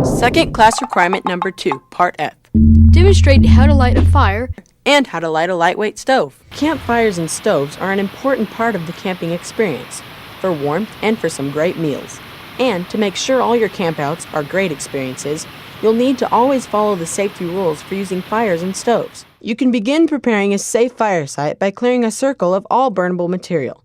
Second class requirement number 2, Part F. Demonstrate how to light a fire And how to light a lightweight stove. Campfires and stoves are an important part of the camping experience, for warmth and for some great meals. And to make sure all your campouts are great experiences, you'll need to always follow the safety rules for using fires and stoves. You can begin preparing a safe fire site by clearing a circle of all burnable material.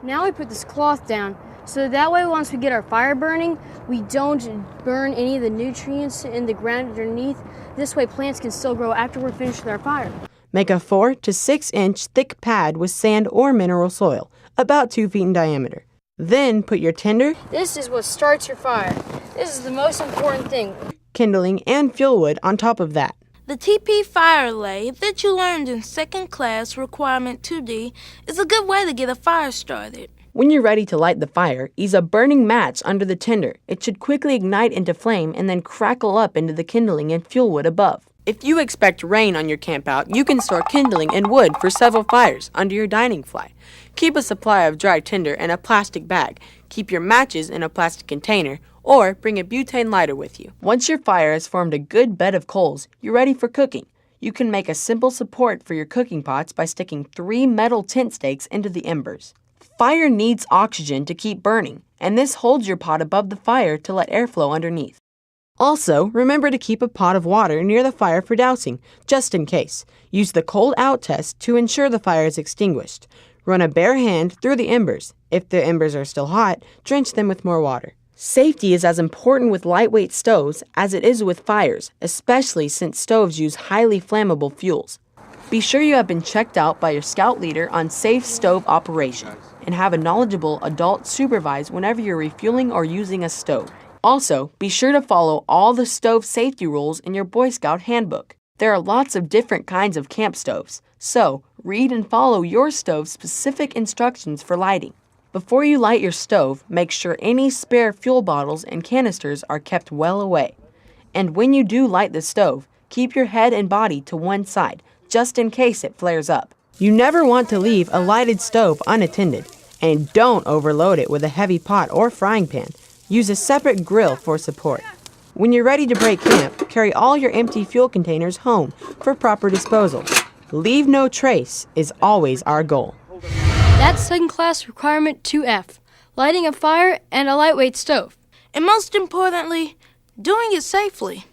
Now we put this cloth down, so that way once we get our fire burning, we don't burn any of the nutrients in the ground underneath. This way plants can still grow after we're finished with our fire. Make a 4 to 6 inch thick pad with sand or mineral soil, about 2 feet in diameter. Then put your tinder, This is what starts your fire. This is the most important thing. kindling, and fuel wood on top of that. The TP fire lay that you learned in second class requirement 2D is a good way to get a fire started. When you're ready to light the fire, ease a burning match under the tinder. It should quickly ignite into flame and then crackle up into the kindling and fuel wood above. If you expect rain on your campout, you can store kindling and wood for several fires under your dining fly. Keep a supply of dry tinder in a plastic bag. Keep your matches in a plastic container, or bring a butane lighter with you. Once your fire has formed a good bed of coals, you're ready for cooking. You can make a simple support for your cooking pots by sticking 3 metal tent stakes into the embers. Fire needs oxygen to keep burning, and this holds your pot above the fire to let airflow underneath. Also, remember to keep a pot of water near the fire for dousing, just in case. Use the cold out test to ensure the fire is extinguished. Run a bare hand through the embers. If the embers are still hot, drench them with more water. Safety is as important with lightweight stoves as it is with fires, especially since stoves use highly flammable fuels. Be sure you have been checked out by your scout leader on safe stove operation and have a knowledgeable adult supervise whenever you're refueling or using a stove. Also, be sure to follow all the stove safety rules in your Boy Scout handbook. There are lots of different kinds of camp stoves, so read and follow your stove's specific instructions for lighting. Before you light your stove, make sure any spare fuel bottles and canisters are kept well away. And when you do light the stove, keep your head and body to one side, just in case it flares up. You never want to leave a lighted stove unattended, and don't overload it with a heavy pot or frying pan. Use a separate grill for support. When you're ready to break camp, carry all your empty fuel containers home for proper disposal. Leave no trace is always our goal. That's second class requirement 2F, lighting a fire and a lightweight stove. And most importantly, doing it safely.